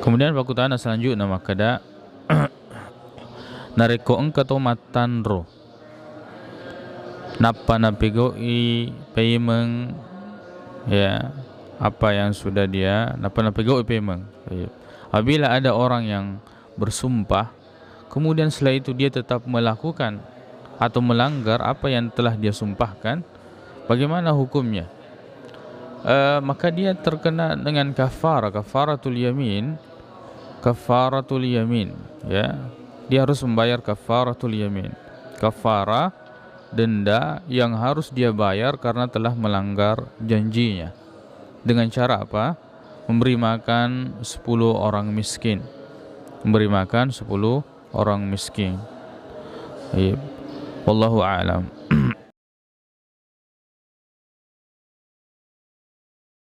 Kemudian pakutana selanjutnya makada nareko engka to matanro napa napigo i payment ya apa yang sudah dia napa napigo i payment. Apabila ada orang yang bersumpah kemudian setelah itu dia tetap melakukan atau melanggar apa yang telah dia sumpahkan, bagaimana hukumnya? Maka dia terkena dengan kafaratul yamin, ya. Dia harus membayar kafaratul yamin. Kafara denda yang harus dia bayar karena telah melanggar janjinya. Dengan cara apa? Memberi makan 10 orang miskin. Memberi makan 10 orang miskin. Wallahu a'lam.